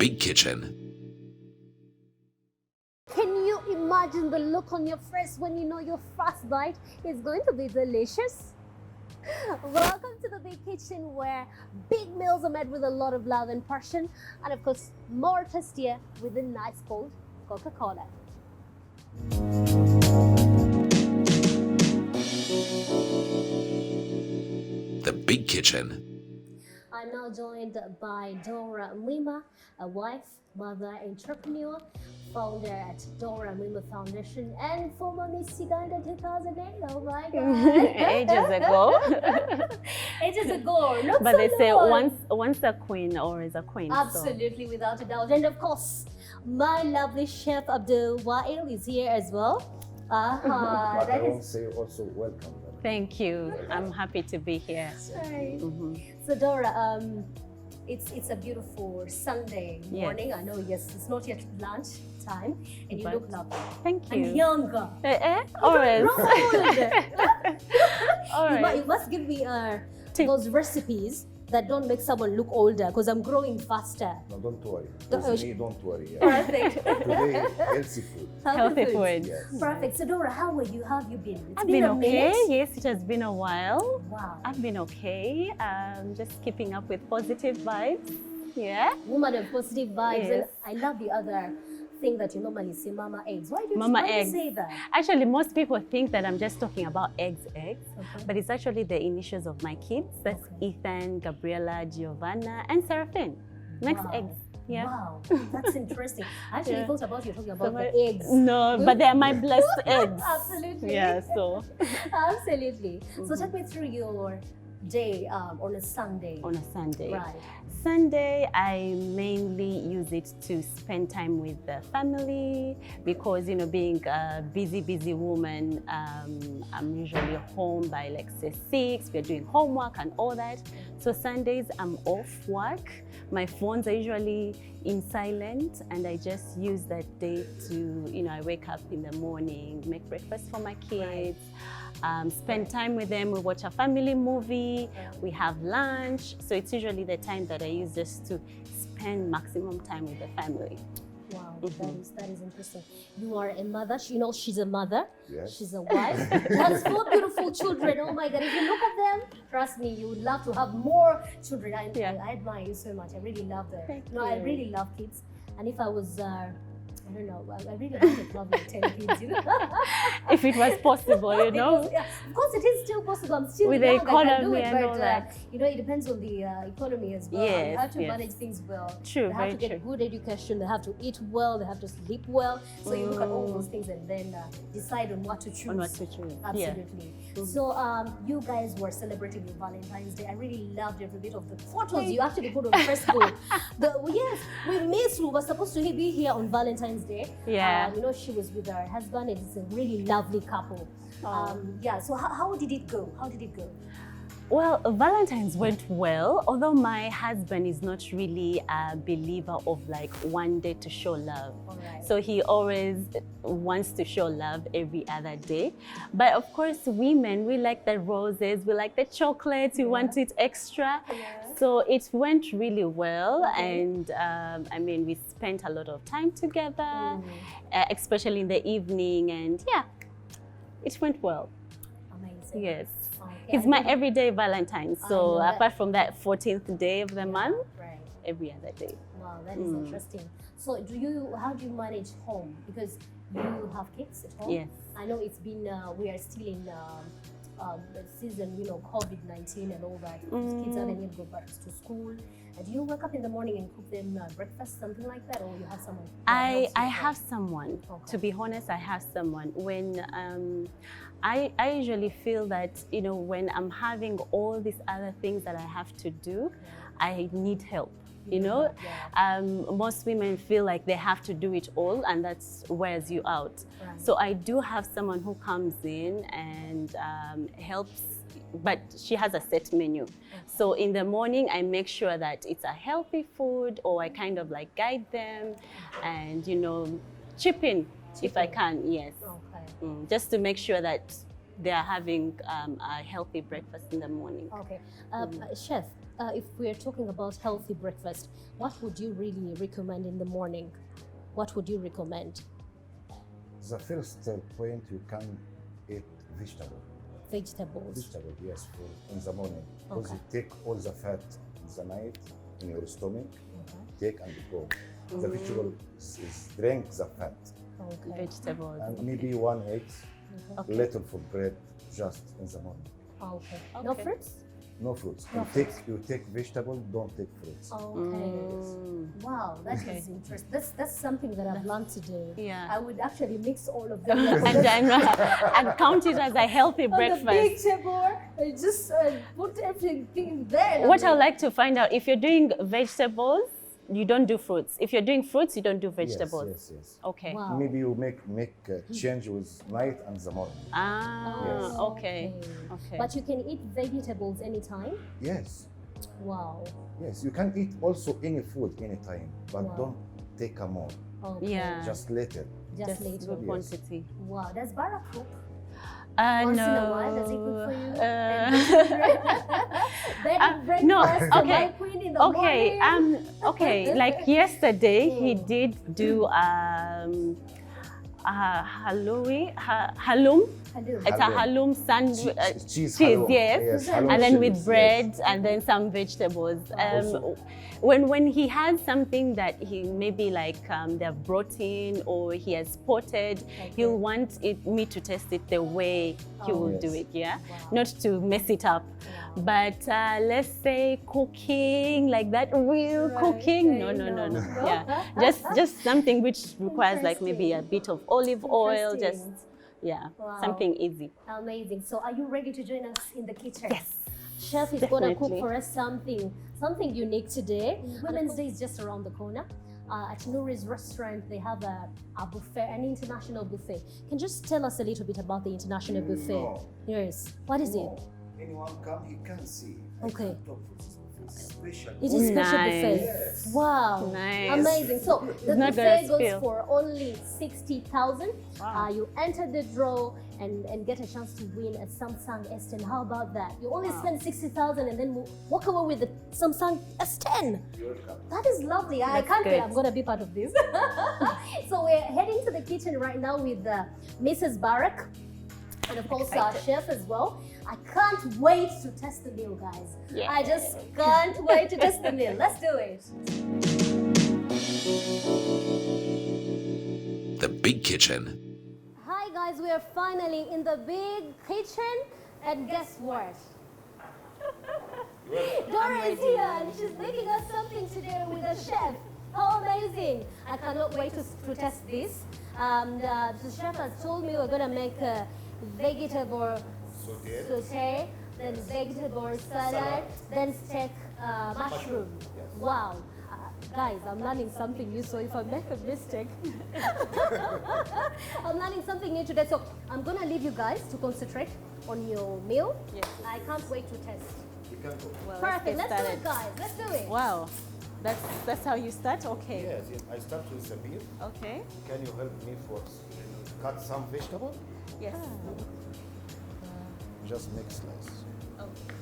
Big Kitchen. Can you imagine the look on your face when you know your first bite is going to be delicious? Welcome to the Big Kitchen, where big meals are made with a lot of love and passion, and of course more tastier with a nice cold Coca-Cola. The Big Kitchen. I'm now joined by Dora Mwima, a wife, mother, entrepreneur, founder at Dora Mwima Foundation, and former Miss Uganda 2008. Oh my God! Ages ago. Ages ago, not But so they say long. once a queen, always a queen. Absolutely, without a doubt. And of course, my lovely chef Abdul Wael is here as well. But I That won't is say also welcome. Thank you. I'm happy to be here. right. Mhm. So Dora, it's a beautiful Sunday morning. I know, yes, it's not yet lunch time, and you But- look lovely Thank and you. younger. Always. You must give me those recipes that don't make someone look older, because I'm growing faster. No, don't worry. Don't- With me, don't worry. Perfect. Today, healthy food. Healthy foods. food. Yes. Perfect. So Dora, how are you? How have you been? It's I've been a okay. minute. Yes, it has been a while. Wow. I've been okay. Just keeping up with positive vibes. Yeah. Woman of positive vibes. Yes. And I love the other thing that you normally say, mama eggs. Why do you Mama why do you eggs. say that? Actually, most people think that I'm just talking about eggs, Okay. but it's actually the initials of my kids. That's Okay. Ethan, Gabriella, Giovanna, and Seraphine. Next Wow. eggs. Yeah. Wow, that's interesting. I actually Yeah. thought about you talking about my- the eggs. No, but they're my blessed eggs. Absolutely. Yeah, so Absolutely. So take me through your day on a Sunday. on a Sunday. Right. Sunday, I mainly use it to spend time with the family because, you know, being a busy woman, I'm usually home by like say 6, we're doing homework and all that. So Sundays, I'm off work. My phones are usually in silent, and I just use that day to, you know, I wake up in the morning, make breakfast for my kids, spend time with them, we watch a family movie, we have lunch. So it's usually the time that I use just to spend maximum time with the family. Wow, that is interesting. You are a mother. You know, she's a mother. Yes. She's a wife. She has 4 beautiful children. Oh my God! If you look at them, trust me, you would love to have more children. I admire you so much. I really love them. Thank I you. really love kids. And if I was, I don't know, I really wanted to have like 10 kids. You know? If it was possible, you know. Because, yeah, of course, it is still possible. I'm still With the young, I can do economy it, and but all that. you know, it depends on the economy as well. You Yes, have to yes. manage things well. True, They have very to get true. good education. They have to eat well. They have to sleep well. So you look at all those things and then decide on what to choose. On what to choose. Absolutely. So you guys were celebrating your Valentine's Day. I really loved every bit of the photos you actually put on Facebook. Yes, we missed. We were supposed to be here on Valentine's Day. Yeah. You know, she was with her husband. It's a really lovely couple. Yeah. So how did it go? How did it go? Well, Valentine's went well, although my husband is not really a believer of like one day to show love. All right. So he always wants to show love every other day. But of course, women, we like the roses, we like the chocolates, we want it extra. Yeah. So it went really well. Okay. And I mean, we spent a lot of time together, especially in the evening. And yeah, it went well. Amazing. Yes. Okay, He's I my really- everyday Valentine. I So know that. apart from that 14th day of the month, Right. every other day. Wow, that is interesting. So how do you manage home? Because you have kids at home. Yes. I know it's been, we are still in the season, you know, COVID-19 and all that. Kids haven't yet go back to school. Do you wake up in the morning and cook them breakfast, something like that, or you have someone? I have someone. Okay. To be honest, I have someone. When I usually feel that, you know, when I'm having all these other things that I have to do, I need help. You know, most women feel like they have to do it all, and that wears you out. Right. So I do have someone who comes in and helps, but she has a set menu. So in the morning, I make sure that it's a healthy food, or I kind of like guide them and, you know, chip in if I can, yes. Okay. Just to make sure that they are having a healthy breakfast in the morning. Okay. Chef, if we're talking about healthy breakfast, what would you really recommend in the morning? What would you recommend? The first point, you can eat vegetable. Vegetables. Vegetable, yes, in the morning. Because Okay. you take all the fat in the night in your stomach, take and go. The vegetable is drink the fat. Okay. Vegetables. And maybe 1 egg, Okay. little for bread, just in the morning. Okay. No Okay. fruits? No fruits. No You take vegetable, don't take fruits. Okay. Wow, that Okay. is interesting. That's something that I've learned today. Yeah. I would actually mix all of them. and count it as a healthy On the big breakfast. table, and just put everything there. What I like to find out, if you're doing vegetables, you don't do fruits. If you're doing fruits, you don't do vegetables. Yes. Okay. Wow. Maybe you make change with night and the morning. Ah, Yes. okay. Okay. But you can eat vegetables anytime. Yes. Wow. Yes, you can eat also any food anytime, but Wow. don't take a more. Okay. Yeah. Just little. Just good later. Yes. quantity. Wow. Does Bara cook? No. Once in a while, does he cook for you? Uh, no, Breakfast for okay. my queen in the Okay. morning. Okay. Like yesterday, he Mm. did do halum. Hello. It's a Halloum. halum sandwich. Cheese, cheese, halloum. yes. halloum And then cheese, with yes. bread and then some vegetables. Also- When he has something that he maybe like they've brought in or he has spotted, he'll want me to test it the way he Oh. will do Yes. it, yeah? Wow. Not to mess it up. But let's say cooking, like that real Right, cooking, okay, no. no. Yeah, just something which requires like maybe a bit of olive oil, just Interesting. yeah, Wow. something easy. Amazing. So are you ready to join us in the kitchen? Yes. Chef is going to cook Definitely. for us something unique today. Women's Day is just around the corner. At Nouri's restaurant, they have a buffet, an international buffet. Can you just tell us a little bit about the international buffet? No. Yes. What is it? No. Anyone come, he can see. Okay. I can talk for this buffet. It's special. It is special Nice. buffet. Yes. Wow. Nice. Amazing. So the not buffet gonna goes spill. for only 60,000. Wow. You enter the draw and get a chance to win a Samsung S10. How about that? You only spend 60,000 and then walk away with the Samsung S10. You're welcome. That is lovely. I That's can't wait. good. I'm going to be part of this. So we're heading to the kitchen right now with Mrs. Barak and of course our chef as well. I can't wait to test the meal, guys. Yeah. I just can't wait to test the meal. Let's do it. The Big Kitchen. Hi guys, we are finally in the big kitchen and guess what? Dora is here and she's making us something today with a chef. How amazing! I cannot wait to test this. The chef has told me we're gonna make a vegetable saute, then vegetable salad, then steak mushroom. Wow. Guys, I'm learning something new, so if I make a mistake, I'm learning something new today. So I'm gonna leave you guys to concentrate on your meal. Yes. I can't wait to test. You can go. Well, Perfect, get let's do started. it, guys. Let's do it. Wow, that's how you start. Okay. Yes, I start with the beef. Okay. Can you help me for cut some vegetable? Yes. Just make slice. Okay.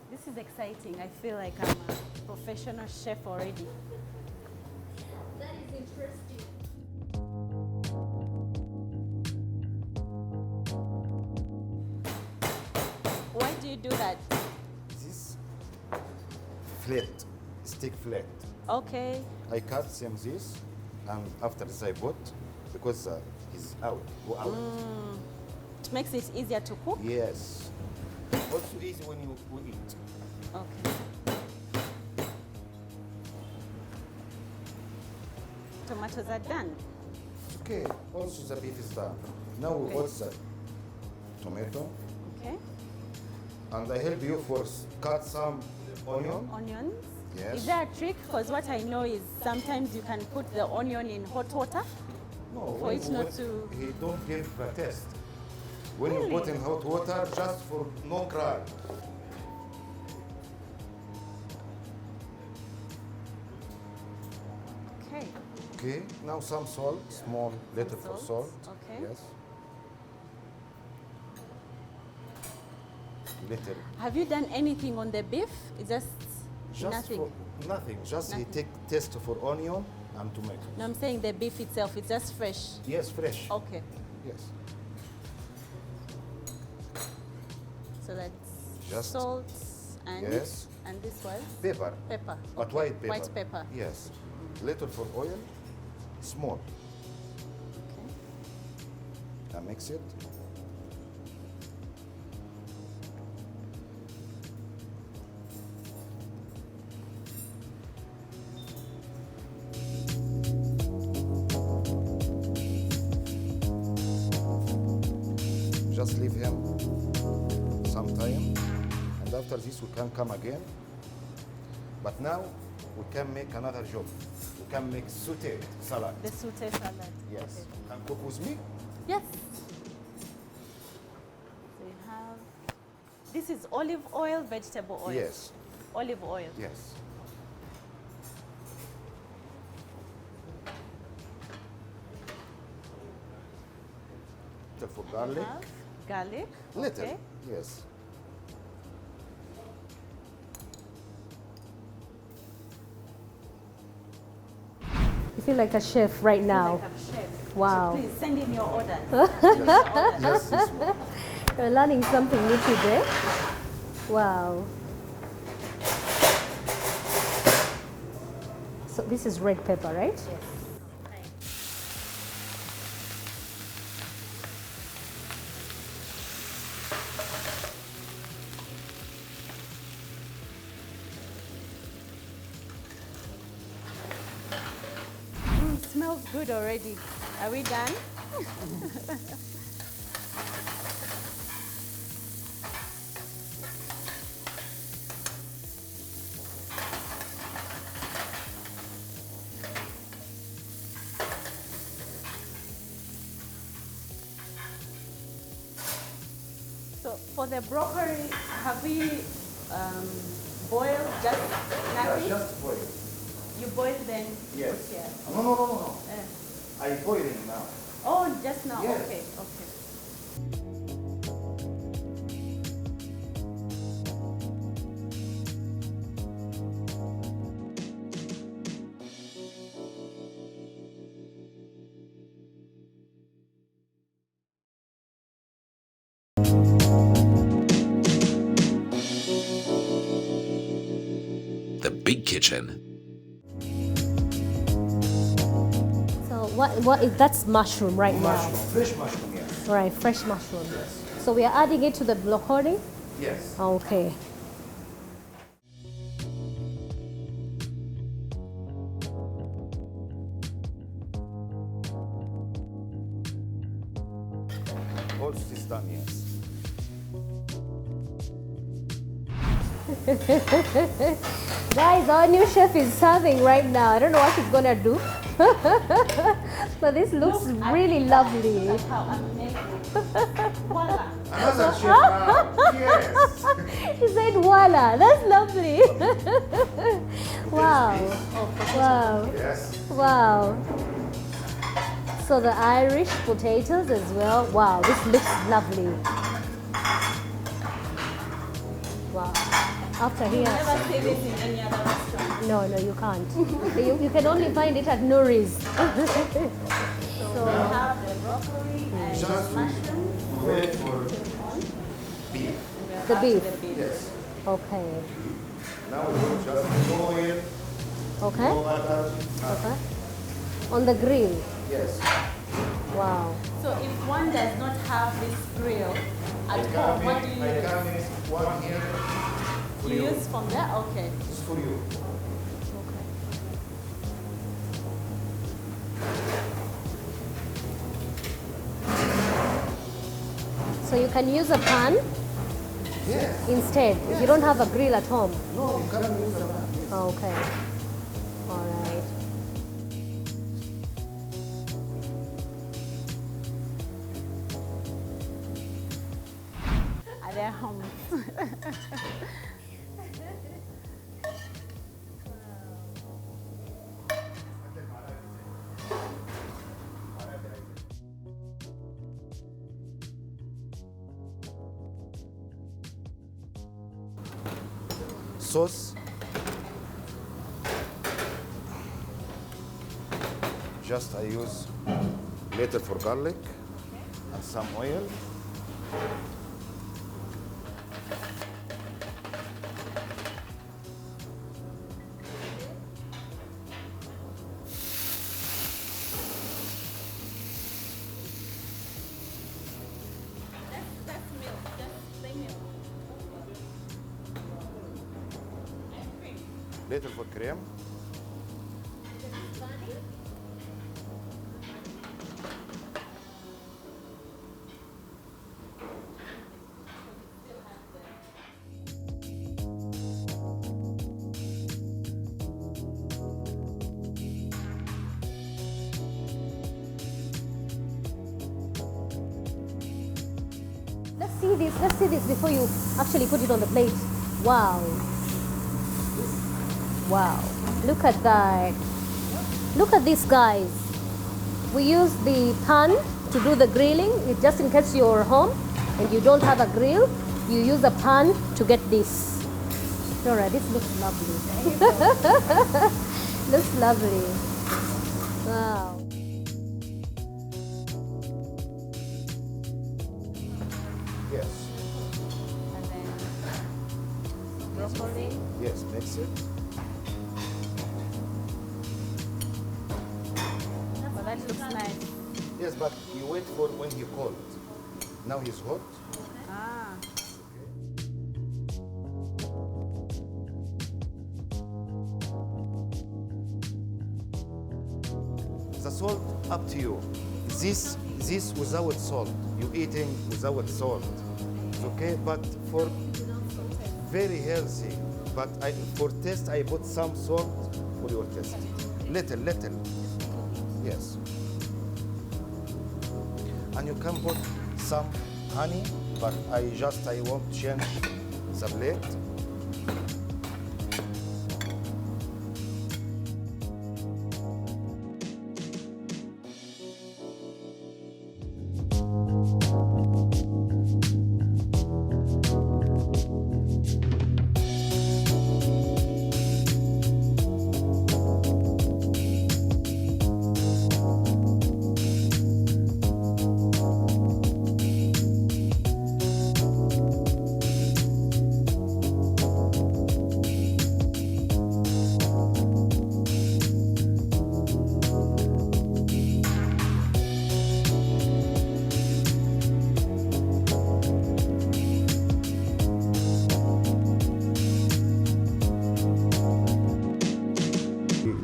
This is exciting. I feel like I'm a professional chef already. That is interesting. Why do you do that? This flat, stick flat. Okay. I cut same this, and after this I put because it's out, go out. It makes it easier to cook. Yes. Also easy when you eat. Okay. Tomatoes are done. Okay. Also the beef is done. Now we put the tomato, Okay. and I help you for cut some onion. Onions. Yes. Is there a trick? Because what I know is sometimes you can put the onion in hot water. No, For when it you not put- to- He don't give a taste. When Really? you put in hot water, just for no cry. Okay, now some salt, small little for salt, salt. okay. Yes. Little. Have you done anything on the beef? It's just nothing. Nothing. Just he Nothing. take taste for onion and tomato. No, I'm saying the beef itself, it's just fresh. Yes, fresh. Okay. Yes. So that's Just- salt and Yes. and this was Pepper. pepper. But Okay. white pepper. White pepper. Yes. Little for oil. Small. Okay. And mix it. Just leave him some time, and after this we can come again. But now we can make another job. We can make sauté salad. The sauté salad. Yes. Okay. Can cook with me? Yes. So you have, this is olive oil, vegetable oil. Yes. Olive oil. Yes. Little for You garlic. have garlic. Little. Okay. Yes. You feel like a chef right now. Like a chef. Wow. So please send in your orders. Yes, this one. You're learning something new today. Wow. So this is red pepper, right? Smells good already. Are we done? So for the broccoli, have we boiled just nothing? Just boil. You boil then? Yes. Yeah. No. Uh, I boiling now. oh, just now. Yes. Okay. Okay. The Big Kitchen. So what is that's mushroom right Mushroom, now? fresh mushroom, yes. Right, fresh mushroom. Yes. So we are adding it to the broccoli. Yes. Okay. All this done, yes. Guys, our new chef is serving right now. I don't know what she's gonna do. But this looks really lovely. That's how I'm making. Voila. Another chef now. Yes. She said, voila, that's lovely. Wow. Wow. Yes. Wow. So the Irish potatoes as well. Wow, this looks lovely. Wow. After here. Never see this in any other restaurant. No, you can't. You can only find it at Nuri's. So we have the broccoli and Just mushroom. wait for beef. The beef. Yes. Okay. Now we just oil, Okay. no butter. Okay. On the grill. Yes. Wow. So if one does not have this grill I at can home, what do make, you I use? can make one here for You you. use from there? Okay. This is for you. Okay. So you can use a pan Yes. instead if you don't have a grill at home. No, you can't use the one. Yes. Okay. All right. Are they home? sauce. Just I use little for garlic and some oil. Little for cream. Let's see this before you actually put it on the plate. Wow. Wow. Look at that. Look at this, guys. We use the pan to do the grilling. Just in case you're home and you don't have a grill, you use a pan to get this. Dora, this looks lovely. Looks lovely. Wow. Yes. And then broccoli. Yes, mix it. But that looks nice. Yes, but you wait for when he cold. Now he's hot. Ah. The salt, up to you. This without salt. You eating without salt. Okay, but for very healthy. But for taste, I put some salt for your taste. Little. Yes. And you can put some honey, but I won't change the plate.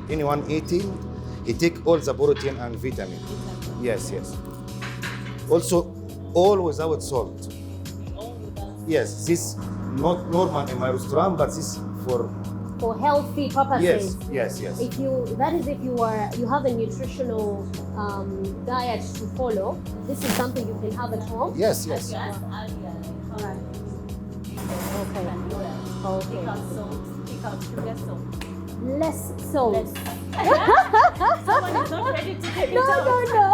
Anyone eating, he take all the protein and vitamin. Yes. Also, all without salt. Yes, this not normal in my restaurant, but this for healthy purposes. Yes. If you have a nutritional diet to follow, this is something you can have at home. Yes. Right. Okay. Take out sugar, salt. Less salt. Someone is not ready to take it out. No.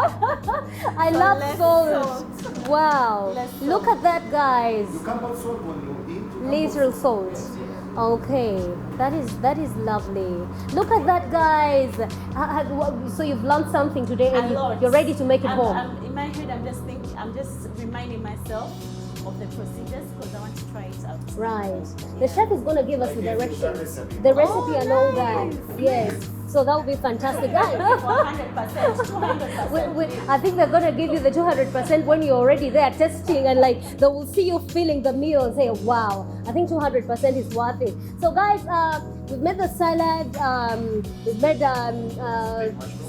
I love less salt. salt. Wow. Less salt. Look at that, guys. You can put salt when you eat. Little salt. Okay, that is lovely. Look at that, guys. So you've learned something today, and you're ready to make it home. In my head, I'm just reminding myself of the procedures because I want to try it out. Right. The chef is going to give us the directions, recipe. the recipe and all that. Yes. So that would be fantastic, guys. 100%. I think they're going to give you the 200% when you're already there testing, and like they will see you feeling the meal and say, wow, I think 200% is worth it. So guys, we've made the salad, we've made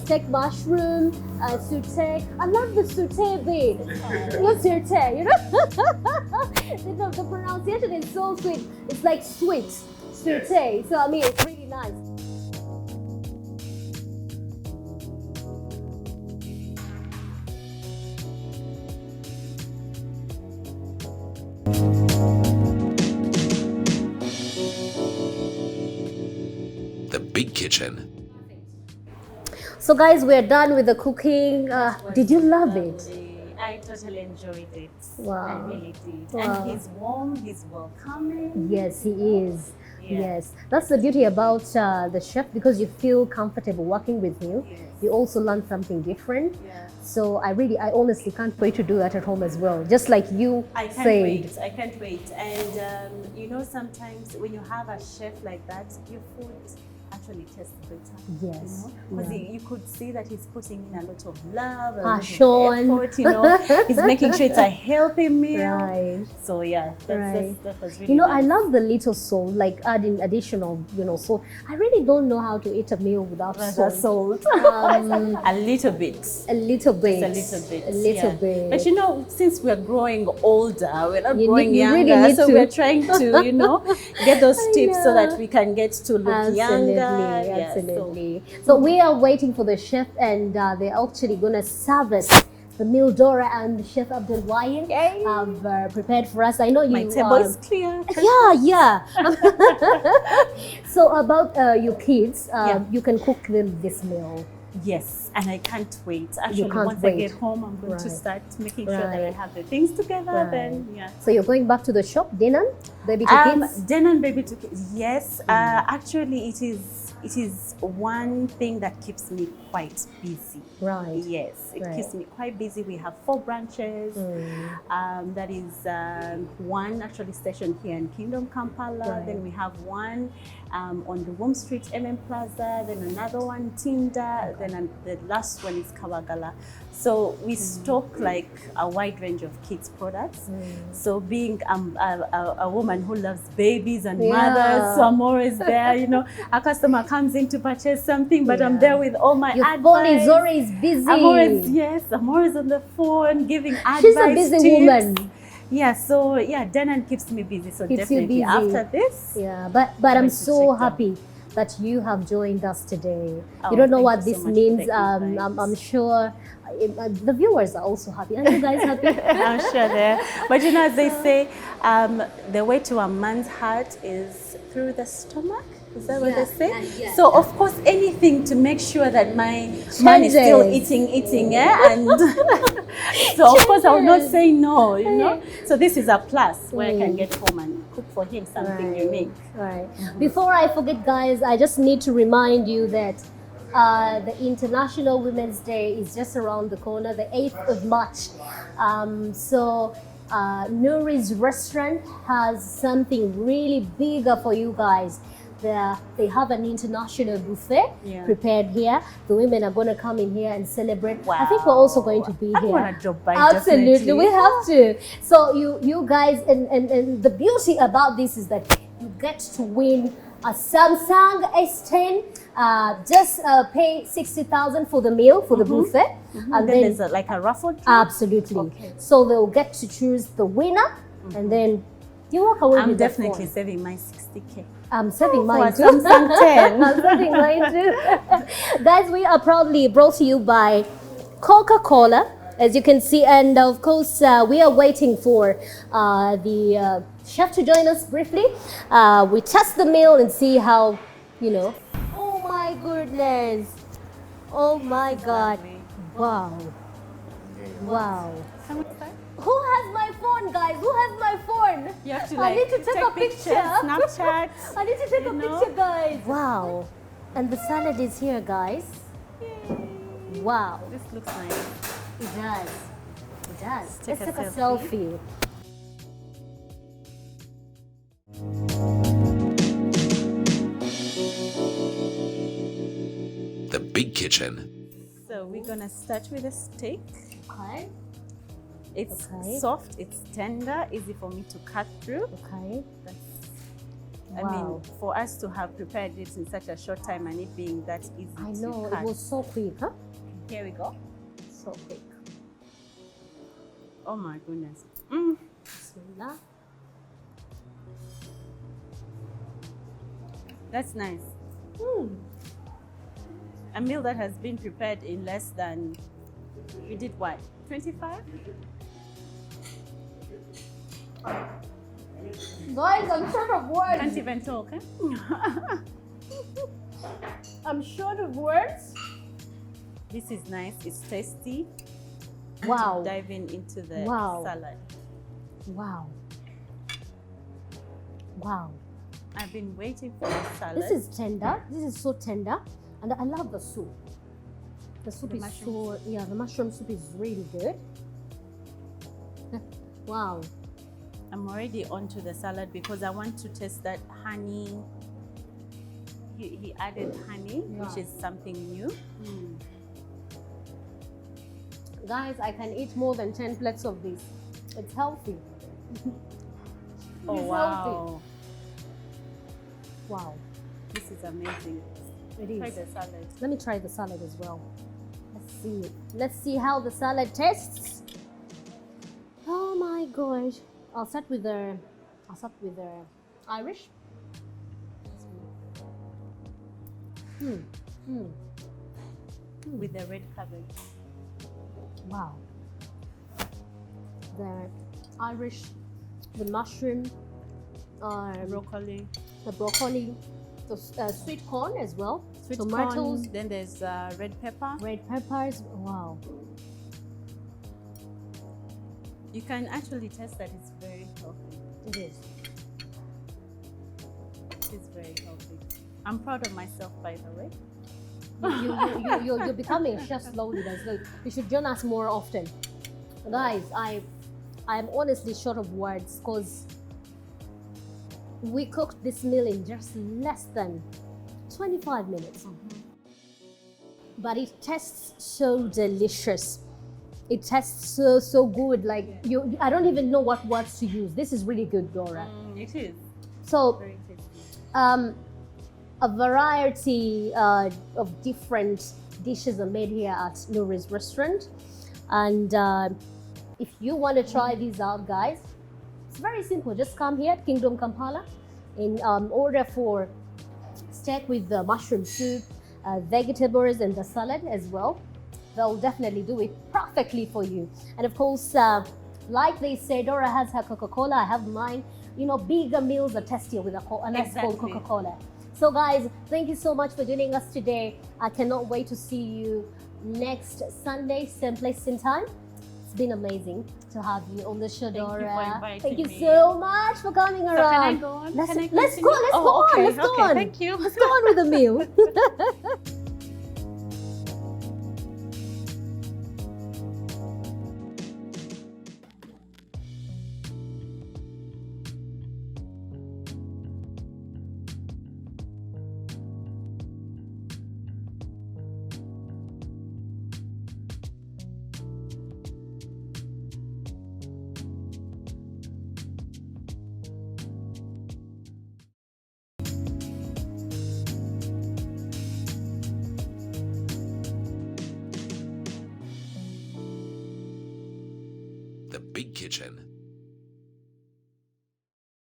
steak mushroom, sauté. I love the sauté bit. Not sauté, you know? The pronunciation is so sweet. It's like sweet, sauté. So I mean, it's really nice. The Big Kitchen. So guys, we're done with the cooking. Did you love it? I totally enjoyed it. Wow. I really did. Wow. And he's warm, he's welcoming. Yes, he is. Yes, that's the beauty about the chef, because you feel comfortable working with him. Yes. You also learn something different. Yeah. So I honestly can't wait to do that at home as well. Just like you I can't said. wait. I can't wait. And you know, sometimes when you have a chef like that, your food actually tastes better. Yes. Because Yeah. you could see that he's putting in a lot of love, a Passion. lot of effort, you know. He's making sure it's a healthy meal. Right. So yeah, Right. that was really You know, I nice. love the little salt, like adding additional, salt. I really don't know how to eat a meal without Rather salt. salt. Um, A little bit. a little bit. Just a little bit. A little yeah. bit. But you know, since we're growing older, we're not You growing need- you really younger, need so to. we're trying to, get those I tips so know. that we can get to look Absolutely, younger. Yeah, so- absolutely. So we are waiting for the chef, and they're actually gonna serve us the meal Dora and Chef Abdul Wahid Yay. have prepared for us. I know you. My table is clear. Yeah. So about your kids, you can cook them this meal. Yes, and I can't wait. Actually, can't once wait. I get home, I'm going to Right. start making sure that I Right. have the things together. Right. Then, yeah. So you're going back to the shop, Dinan, baby to kids. Den and baby to kids. Yes, actually, it is one thing that keeps me quite busy. Right. Yes, it Right. keeps me quite busy. We have 4 branches. That is one actually stationed here in Kingdom, Kampala. Right. Then we have one on the Wom Street, MM Plaza. Then another one, Tinda. Then the last one is Kawagala. So we stock like a wide range of kids products. So being a woman who loves babies and Yeah. mothers, so I'm always there. A customer comes in to purchase something, but I'm Yeah. there with all my Your advice. phone is always busy. I'm always on the phone giving advice. She's a busy tips. woman. Yeah, so yeah, Denan keeps me busy. So Keeps you definitely busy. after this, Yeah, but I'm I'm to so check them. happy that you have joined us today. Oh, You don't know thank what you so this much for means. the invite. I'm sure the viewers are also happy. Are you guys happy? I'm sure there. But as they say, the way to a man's heart is through the stomach. Is that what Yeah, they say? yeah. So of course, anything to make sure that my man is still Changes. eating, yeah. And so of course I will not Changes. say no, So this is a plus where I can get home and cook for him something Right. unique. Right. Before I forget, guys, I just need to remind you that the International Women's Day is just around the corner, the 8th of March. So Nuri's restaurant has something really bigger for you guys. They have an international buffet Yeah. prepared here. The women are going to come in here and celebrate. Wow. I think we're also going to be I'm here. gonna drop by. Absolutely, definitely. we have to. So you guys, and the beauty about this is that you get to win a Samsung S10. Just pay 60,000 for the meal for the buffet, And then there's like a raffle draw. absolutely. Okay. So they'll get to choose the winner, and then you walk away I'm with the definitely phone. saving my 60K. I'm saving For mine a too. Samsung 10. I'm saving mine too. Guys, we are proudly brought to you by Coca-Cola, as you can see, and of course we are waiting for the chef to join us briefly. We test the meal and see how, Oh my goodness! Oh my God! Wow! Wow! Who has my phone, guys? Who has my phone? You have to I need to take a pictures, picture. Snapchat. I need to take a You know? picture, guys. Wow. And the salad is here, guys. Wow. This looks nice. It does. It does. Take Let's a take a selfie. The Big Kitchen. So we're gonna start with a steak. Okay. It's Okay. soft, it's tender, easy for me to cut through. Okay. I Wow. mean, for us to have prepared it in such a short time and it being that easy I to know, cut. it was so quick, huh? Here we go. So quick. Oh my goodness. Bismillah. That's nice. Mm. A meal that has been prepared in less than, we did what, 25? Guys, I'm short of words. Can't even talk, eh? I'm short of words. This is nice, it's tasty. Wow. Diving into the Wow. salad. Wow. Wow. I've been waiting for the salad. This is tender. This is so tender. And I love the soup. The soup The is mushroom so, yeah, the mushroom soup is really good. Wow. I'm already onto the salad because I want to taste that honey. He added honey, which is something new. Guys, I can eat more than 10 plates of this. It's healthy. Oh, It's wow. healthy. Wow. This is amazing. It Try is. the salad. Let me try the salad as well. Let's see. Let's see how the salad tastes. Oh my gosh. I'll start with the Irish. With the red cabbage. Wow. The Irish, the mushroom, Broccoli. the broccoli, the sweet corn as well, Sweet tomatoes, corn. Then there's red pepper. red peppers. Wow. You can actually taste that it's very healthy. It is. It's very healthy. I'm proud of myself, by the way. You're becoming a chef slowly. You should join us more often. Guys, I'm honestly short of words because we cooked this meal in just less than 25 minutes. But it tastes so delicious. It tastes so good. Like I don't even know what words to use. This is really good, Dora. It is So very tasty. a variety of different dishes are made here at Nuri's restaurant. And if you want to try these out, guys, it's very simple. Just come here at Kingdom Kampala and order for steak with the mushroom soup, vegetables, and the salad as well. They'll definitely do it perfectly for you. And of course, like they say, Dora has her Coca-Cola, I have mine. You know, bigger meals are tastier with a nice cold Exactly. Coca-Cola. So guys, thank you so much for joining us today. I cannot wait to see you next Sunday, same place, same time. It's been amazing to have you on the show, Thank you for Dora. inviting Thank you me. so much for coming So around. can I go on? Let's Can I go. Let's continue? go on. Okay, Let's go okay, on. Thank you. Let's go on with the meal. The Big Kitchen.